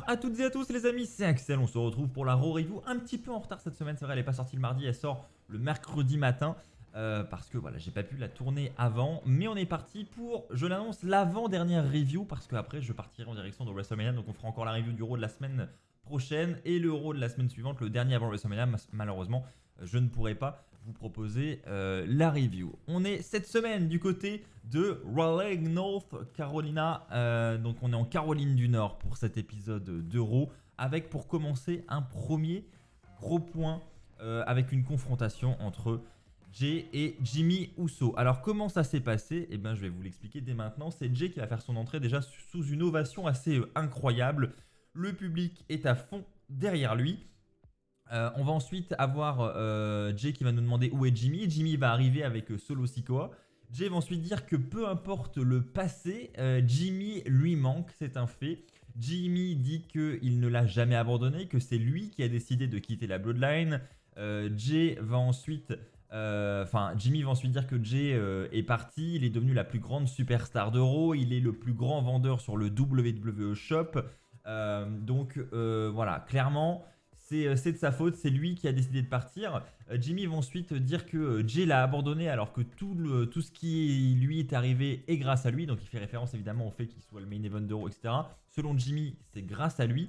à toutes et à tous les amis, c'est Axel, on se retrouve pour la Raw Review un petit peu en retard cette semaine, c'est vrai elle n'est pas sortie le mardi, elle sort le mercredi matin parce que voilà j'ai pas pu la tourner avant, mais on est parti pour, je l'annonce, l'avant-dernière review parce qu'après je partirai en direction de WrestleMania, donc on fera encore la review du Raw de la semaine prochaine et le Raw de la semaine suivante, le dernier avant WrestleMania. Malheureusement je ne pourrai pas vous proposer la review. On est cette semaine du côté de Raleigh, North Carolina, donc on est en Caroline du Nord pour cet épisode d'Euro, avec pour commencer un premier gros point avec une confrontation entre Jay et Jimmy Uso. Alors comment ça s'est passé? Eh bien je vais vous l'expliquer dès maintenant. C'est Jay qui va faire son entrée déjà sous une ovation assez incroyable. Le public est à fond derrière lui. On va ensuite avoir Jay qui va nous demander où est Jimmy. Jimmy va arriver avec Solo Sikoa. Jay va ensuite dire que peu importe le passé, Jimmy lui manque, c'est un fait. Jimmy dit qu'il ne l'a jamais abandonné, que c'est lui qui a décidé de quitter la Bloodline. Jimmy va ensuite dire que Jay est parti, il est devenu la plus grande superstar d'Euro, il est le plus grand vendeur sur le WWE Shop. Voilà, clairement... C'est de sa faute, c'est lui qui a décidé de partir. Jimmy va ensuite dire que Jay l'a abandonné alors que tout ce qui lui est arrivé est grâce à lui. Donc il fait référence évidemment au fait qu'il soit le main event d'Euro, etc. Selon Jimmy, c'est grâce à lui.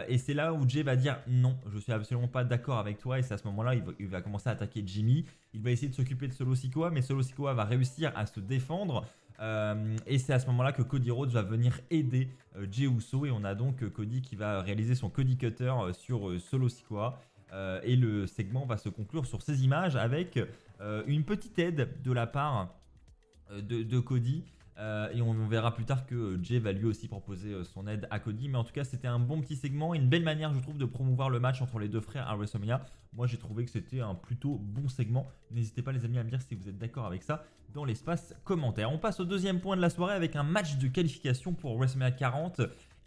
Et c'est là où Jay va dire non, je suis absolument pas d'accord avec toi. Et c'est à ce moment-là, il va commencer à attaquer Jimmy. Il va essayer de s'occuper de Solo Sikoa, mais Solo Sikoa va réussir à se défendre. Et c'est à ce moment-là que Cody Rhodes va venir aider Jey Uso, et on a donc Cody qui va réaliser son Cody Cutter sur Solo Sikoa, et le segment va se conclure sur ces images avec une petite aide de la part de Cody. Et on verra plus tard que Jay va lui aussi proposer son aide à Cody. Mais en tout cas, c'était un bon petit segment et une belle manière, je trouve, de promouvoir le match entre les deux frères à WrestleMania. Moi, j'ai trouvé que c'était un plutôt bon segment. N'hésitez pas, les amis, à me dire si vous êtes d'accord avec ça dans l'espace commentaire. On passe au deuxième point de la soirée avec un match de qualification pour WrestleMania 40.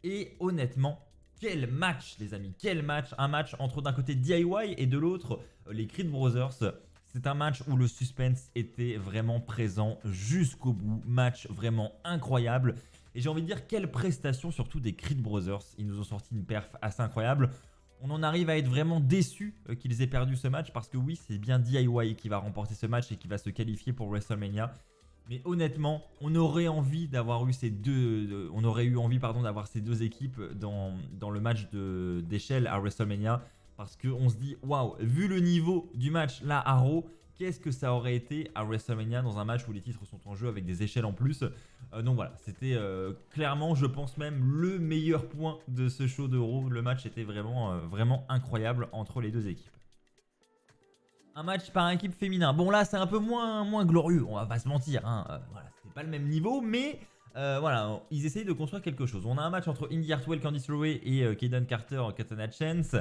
Et honnêtement, quel match, les amis, quel match! Un match entre d'un côté DIY et de l'autre les Creed Brothers. C'est un match où le suspense était vraiment présent jusqu'au bout. Match vraiment incroyable. Et j'ai envie de dire, quelle prestation, surtout des Creed Brothers. Ils nous ont sorti une perf assez incroyable. On en arrive à être vraiment déçus qu'ils aient perdu ce match, parce que oui, c'est bien DIY qui va remporter ce match et qui va se qualifier pour WrestleMania. Mais honnêtement, on aurait envie d'avoir eu d'avoir ces deux équipes dans le match d'échelle à WrestleMania. Parce qu'on se dit, waouh, vu le niveau du match là à Raw, qu'est-ce que ça aurait été à WrestleMania dans un match où les titres sont en jeu avec des échelles en plus. Donc voilà, c'était clairement, je pense même, le meilleur point de ce show de Raw. Le match était vraiment incroyable entre les deux équipes. Un match par équipe féminin. Bon là, c'est un peu moins glorieux, on va pas se mentir. Voilà, c'était pas le même niveau, mais... voilà, ils essayent de construire quelque chose. On a un match entre Indi Hartwell, Candice LeRae et Kayden Carter, Katana Chance.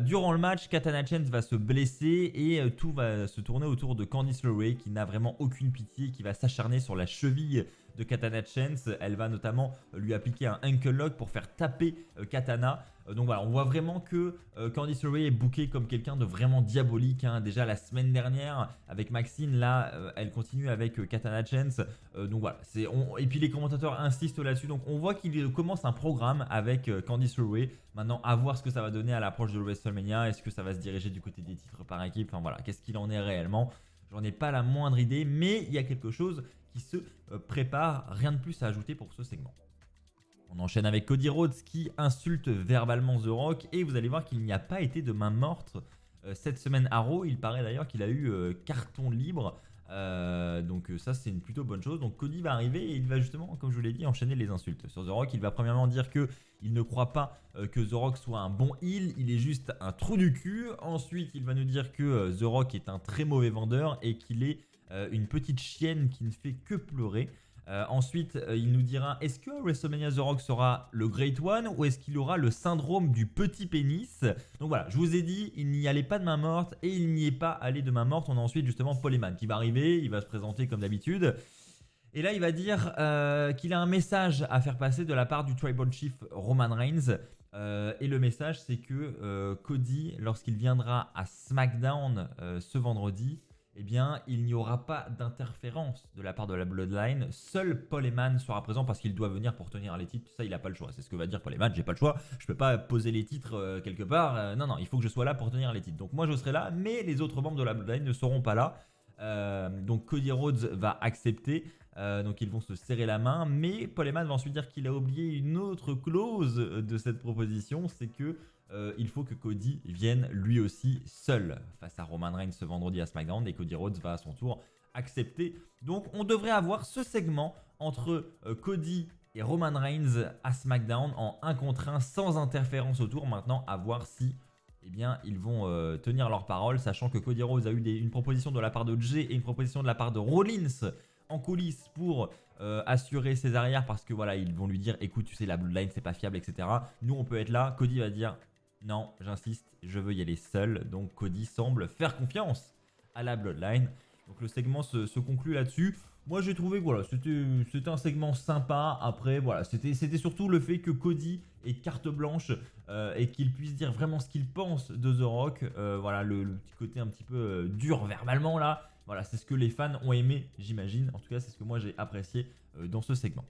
Durant le match, Katana Chance va se blesser et tout va se tourner autour de Candice LeRae qui n'a vraiment aucune pitié, qui va s'acharner sur la cheville de Katana Chance. Elle va notamment lui appliquer un ankle lock pour faire taper Katana. Donc voilà, on voit vraiment que Candice LeRae est bookée comme quelqu'un de vraiment diabolique. Déjà la semaine dernière avec Maxine, là elle continue avec Katana Chance. Donc voilà, et puis les commentateurs insistent là-dessus. Donc on voit qu'il commence un programme avec Candice LeRae. Maintenant, à voir ce que ça va donner à l'approche de WrestleMania. Est-ce que ça va se diriger du côté des titres par équipe? Enfin voilà, qu'est-ce qu'il en est réellement? J'en ai pas la moindre idée, mais il y a quelque chose qui se prépare. Rien de plus à ajouter pour ce segment. On enchaîne avec Cody Rhodes qui insulte verbalement The Rock, et vous allez voir qu'il n'y a pas été de main morte cette semaine à Raw. Il paraît d'ailleurs qu'il a eu carton libre. Donc ça, c'est une plutôt bonne chose. Donc Cody va arriver et il va justement, comme je vous l'ai dit, enchaîner les insultes sur The Rock. Il va premièrement dire que il ne croit pas que The Rock soit un bon heel, il est juste un trou du cul. Ensuite, il va nous dire que The Rock est un très mauvais vendeur et qu'il est une petite chienne qui ne fait que pleurer. Ensuite, il nous dira, est-ce que WrestleMania The Rock sera le Great One ou est-ce qu'il aura le syndrome du petit pénis? Donc voilà, je vous ai dit, il n'y allait pas de main morte et il n'y est pas allé de main morte. On a ensuite justement Paul Heyman qui va arriver, il va se présenter comme d'habitude. Et là, il va dire qu'il a un message à faire passer de la part du Tribal Chief Roman Reigns. Et le message, c'est que Cody, lorsqu'il viendra à SmackDown ce vendredi, eh bien, il n'y aura pas d'interférence de la part de la Bloodline. Seul Paul Heyman sera présent parce qu'il doit venir pour tenir les titres. Ça, il n'a pas le choix. C'est ce que va dire Paul Heyman. J'ai pas le choix. Je peux pas poser les titres quelque part. Non, non, il faut que je sois là pour tenir les titres. Donc moi, je serai là, mais les autres membres de la Bloodline ne seront pas là. Donc Cody Rhodes va accepter. Donc ils vont se serrer la main. Mais Paul Heyman va ensuite dire qu'il a oublié une autre clause de cette proposition. C'est que il faut que Cody vienne lui aussi seul face à Roman Reigns ce vendredi à SmackDown et Cody Rhodes va à son tour accepter. Donc on devrait avoir ce segment entre Cody et Roman Reigns à SmackDown en 1 contre 1 sans interférence autour. Maintenant à voir si eh bien, ils vont tenir leur parole, sachant que Cody Rhodes a eu une proposition de la part de Jey et une proposition de la part de Rollins en coulisses pour assurer ses arrières parce que voilà, ils vont lui dire écoute, tu sais, la Bloodline c'est pas fiable, etc. Nous on peut être là. Cody va dire non, j'insiste, je veux y aller seul. Donc Cody semble faire confiance à la Bloodline. Donc le segment se conclut là-dessus. Moi j'ai trouvé que voilà, c'était un segment sympa. Après voilà, c'était surtout le fait que Cody ait carte blanche et qu'il puisse dire vraiment ce qu'il pense de The Rock. Voilà le petit côté un petit peu dur verbalement là. Voilà, c'est ce que les fans ont aimé, j'imagine. En tout cas, c'est ce que moi j'ai apprécié dans ce segment.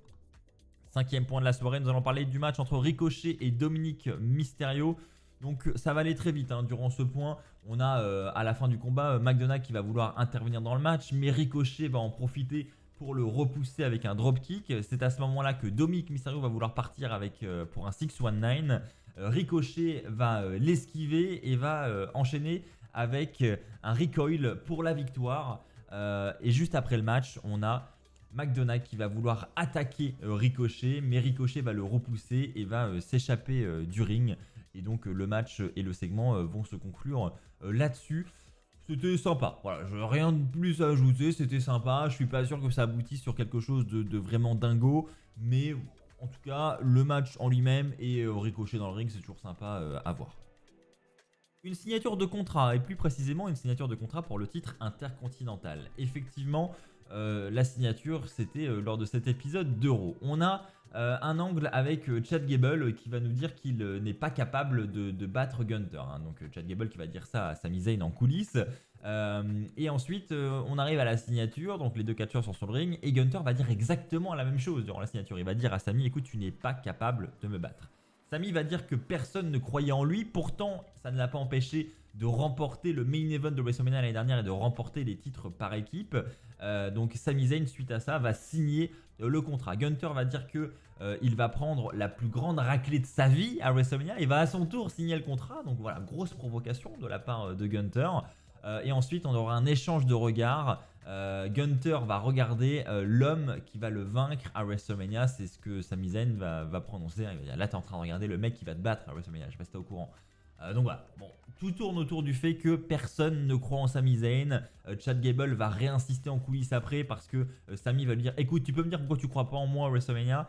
5e point de la soirée, nous allons parler du match entre Ricochet et Dominic Mysterio. Donc ça va aller très vite hein. Durant ce point, on a à la fin du combat McDonagh qui va vouloir intervenir dans le match, mais Ricochet va en profiter pour le repousser avec un dropkick. C'est à ce moment-là que Dominic Mysterio va vouloir partir avec, pour un 619. Ricochet va l'esquiver et va enchaîner avec un recoil pour la victoire. Et juste après le match, on a McDonagh qui va vouloir attaquer Ricochet, mais Ricochet va le repousser et va s'échapper du ring. Et donc le match et le segment vont se conclure là-dessus. C'était sympa, voilà, rien de plus à ajouter, c'était sympa. Je suis pas sûr que ça aboutisse sur quelque chose de vraiment dingo, mais en tout cas, le match en lui-même et Ricochet dans le ring, c'est toujours sympa à voir. Une signature de contrat, et plus précisément une signature de contrat pour le titre intercontinental. Effectivement, la signature, c'était lors de cet épisode d'Euro. On a un angle avec Chad Gable qui va nous dire qu'il n'est pas capable de battre Gunther. Hein. Donc Chad Gable qui va dire ça à Sami Zayn en coulisses. Et ensuite, on arrive à la signature, donc les deux catcheurs sont sur le ring, et Gunther va dire exactement la même chose durant la signature. Il va dire à Sami, écoute, tu n'es pas capable de me battre. Sami va dire que personne ne croyait en lui, pourtant ça ne l'a pas empêché de remporter le main event de WrestleMania l'année dernière et de remporter les titres par équipe. Donc Sami Zayn suite à ça va signer le contrat. Gunther va dire que il va prendre la plus grande raclée de sa vie à WrestleMania et va à son tour signer le contrat. Donc voilà, grosse provocation de la part de Gunther. Et ensuite on aura un échange de regards. Gunther va regarder l'homme qui va le vaincre à WrestleMania. C'est ce que Sami Zayn va prononcer. Il va dire, là t'es en train de regarder le mec qui va te battre à WrestleMania. Je sais pas si t'es au courant. Donc voilà, bon, tout tourne autour du fait que personne ne croit en Sami Zayn. Chad Gable va réinsister en coulisses après parce que Sami va lui dire écoute, tu peux me dire pourquoi tu crois pas en moi à WrestleMania.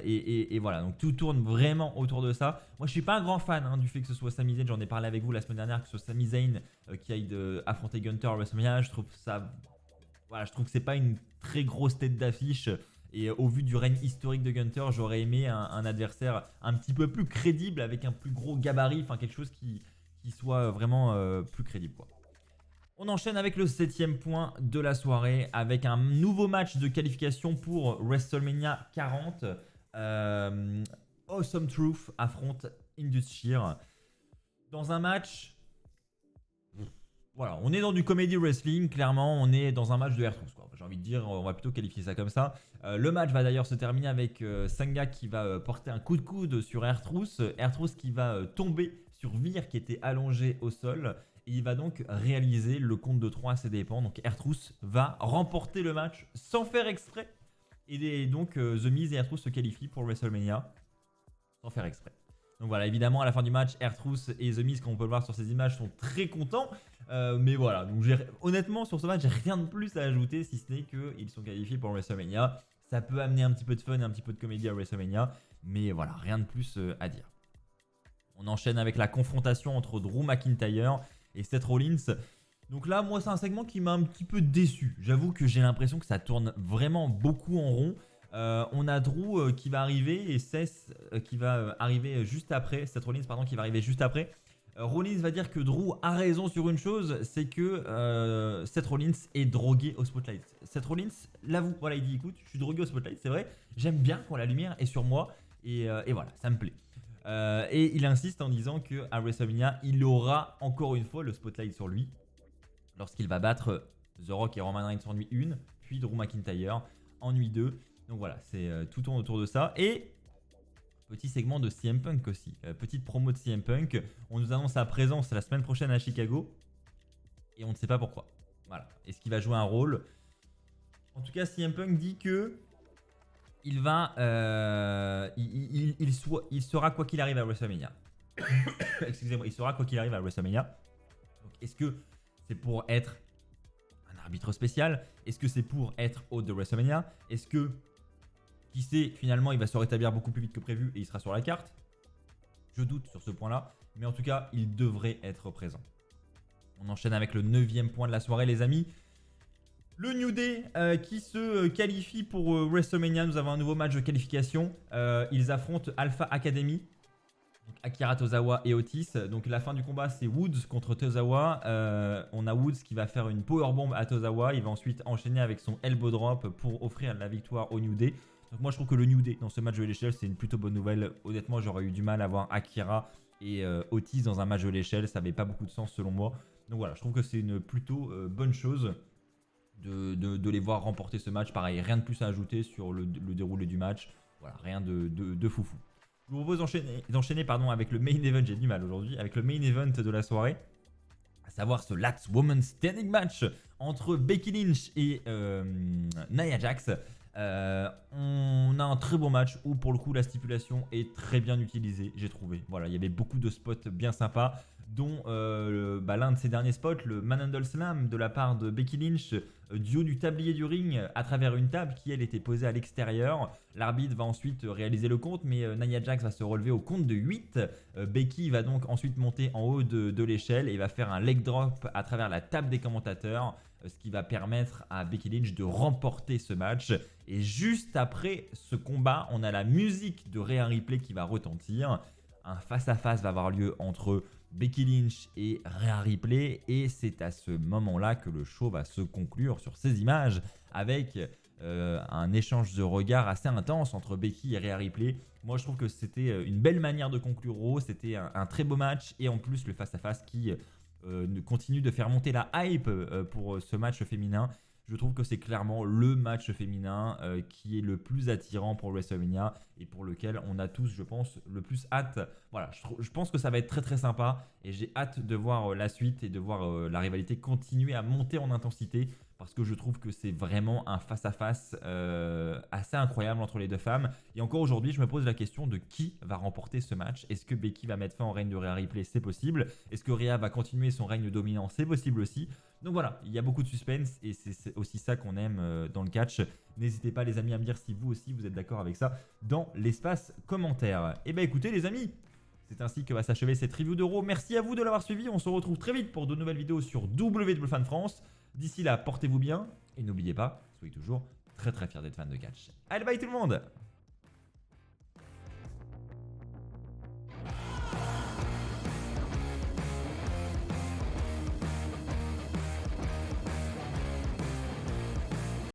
Et voilà, donc tout tourne vraiment autour de ça. Moi je suis pas un grand fan hein, du fait que ce soit Sami Zayn, j'en ai parlé avec vous la semaine dernière, que ce soit Sami Zayn qui aille affronter Gunther à WrestleMania. Je trouve ça, voilà, je trouve que c'est pas une très grosse tête d'affiche. Et au vu du règne historique de Gunther, j'aurais aimé un adversaire un petit peu plus crédible avec un plus gros gabarit, enfin quelque chose qui soit vraiment plus crédible quoi. On enchaîne avec le 7e point de la soirée avec un nouveau match de qualification pour WrestleMania 40. Awesome Truth affronte Indus Sher. Dans un match... Voilà, on est dans du comedy wrestling, clairement, on est dans un match de R-Truth, quoi. J'ai envie de dire, on va plutôt qualifier ça comme ça. Le match va d'ailleurs se terminer avec Sangha qui va porter un coup de coude sur R-Truth. R-Truth qui va tomber sur Veer qui était allongé au sol. Et il va donc réaliser le compte de 3 à ses dépens. Donc R-Truth va remporter le match sans faire exprès. Et donc The Miz et R-Truth se qualifient pour WrestleMania sans faire exprès. Donc voilà, évidemment à la fin du match, R-Truth et The Miz, comme on peut le voir sur ces images, sont très contents. Mais voilà, donc honnêtement sur ce match, j'ai rien de plus à ajouter si ce n'est qu'ils sont qualifiés pour WrestleMania. Ça peut amener un petit peu de fun et un petit peu de comédie à WrestleMania. Mais voilà, rien de plus à dire. On enchaîne avec la confrontation entre Drew McIntyre et Seth Rollins. Donc là, moi, c'est un segment qui m'a un petit peu déçu. J'avoue que j'ai l'impression que ça tourne vraiment beaucoup en rond. On a Drew qui va arriver et Seth qui va arriver juste après. Seth Rollins, pardon, qui va arriver juste après. Rollins va dire que Drew a raison sur une chose, c'est que Seth Rollins est drogué au spotlight. Seth Rollins l'avoue, voilà, il dit écoute, je suis drogué au spotlight, c'est vrai, j'aime bien quand la lumière est sur moi et voilà, ça me plaît. Et il insiste en disant qu'à WrestleMania, il aura encore une fois le spotlight sur lui lorsqu'il va battre The Rock et Roman Reigns en nuit 1, puis Drew McIntyre en nuit 2. Donc voilà, c'est tout tourne autour de ça. Et petit segment de CM Punk aussi. Petite promo de CM Punk. On nous annonce sa présence la semaine prochaine à Chicago. Et on ne sait pas pourquoi. Voilà. Est-ce qu'il va jouer un rôle? En tout cas, CM Punk dit que il va, il sera quoi qu'il arrive à WrestleMania. Excusez-moi, il sera quoi qu'il arrive à WrestleMania. Donc, est-ce que c'est pour être un arbitre spécial? Est-ce que c'est pour être hôte de WrestleMania? Est-ce que, qui sait, finalement, il va se rétablir beaucoup plus vite que prévu et il sera sur la carte? Je doute sur ce point-là, mais en tout cas, il devrait être présent. On enchaîne avec le 9e point de la soirée, les amis. Le New Day qui se qualifie pour WrestleMania. Nous avons un nouveau match de qualification. Ils affrontent Alpha Academy. Donc Akira Tozawa et Otis. Donc la fin du combat, c'est Woods contre Tozawa. On a Woods qui va faire une powerbomb à Tozawa. Il va ensuite enchaîner avec son elbow drop pour offrir la victoire au New Day. Donc moi je trouve que le New Day dans ce match de l'échelle, c'est une plutôt bonne nouvelle. Honnêtement, j'aurais eu du mal à voir Akira et Otis dans un match de l'échelle. Ça n'avait pas beaucoup de sens selon moi. Donc voilà, je trouve que c'est une plutôt bonne chose de les voir remporter ce match. Pareil, rien de plus à ajouter sur le déroulé du match. Voilà, rien de foufou. Je vous propose d'enchaîner avec le main event, j'ai du mal aujourd'hui, avec le main event de la soirée, à savoir ce Last Woman Standing Match entre Becky Lynch et Nia Jax. On a un très beau match où pour le coup la stipulation est très bien utilisée, j'ai trouvé. Voilà, il y avait beaucoup de spots bien sympas, dont l'un de ces derniers spots, le Manhandle Slam de la part de Becky Lynch, du haut du tablier du ring à travers une table qui elle était posée à l'extérieur. L'arbitre va ensuite réaliser le compte, mais Nia Jax va se relever au compte de 8. Becky va donc ensuite monter en haut de l'échelle et va faire un leg drop à travers la table des commentateurs, ce qui va permettre à Becky Lynch de remporter ce match. Et juste après ce combat, on a la musique de Rhea Ripley qui va retentir. Un face-à-face va avoir lieu entre Becky Lynch et Rhea Ripley, et c'est à ce moment-là que le show va se conclure sur ces images avec un échange de regards assez intense entre Becky et Rhea Ripley. Moi je trouve que c'était une belle manière de conclure Raw, c'était un très beau match, et en plus le face-à-face qui continue de faire monter la hype pour ce match féminin. Je trouve que c'est clairement le match féminin qui est le plus attirant pour WrestleMania et pour lequel on a tous, je pense, le plus hâte. Voilà, je pense que ça va être très très sympa et j'ai hâte de voir la suite et de voir la rivalité continuer à monter en intensité, parce que je trouve que c'est vraiment un face-à-face assez incroyable entre les deux femmes. Et encore aujourd'hui, je me pose la question de qui va remporter ce match. Est-ce que Becky va mettre fin au règne de Rhea Ripley? C'est possible. Est-ce que Rhea va continuer son règne dominant? C'est possible aussi. Donc voilà, il y a beaucoup de suspense et c'est aussi ça qu'on aime dans le catch. N'hésitez pas les amis à me dire si vous aussi vous êtes d'accord avec ça dans l'espace commentaire. Et bah écoutez les amis, c'est ainsi que va s'achever cette review de Raw. Merci à vous de l'avoir suivi, on se retrouve très vite pour de nouvelles vidéos sur WWE France. D'ici là, portez-vous bien et n'oubliez pas, soyez toujours très très fiers d'être fan de catch. Allez bye tout le monde!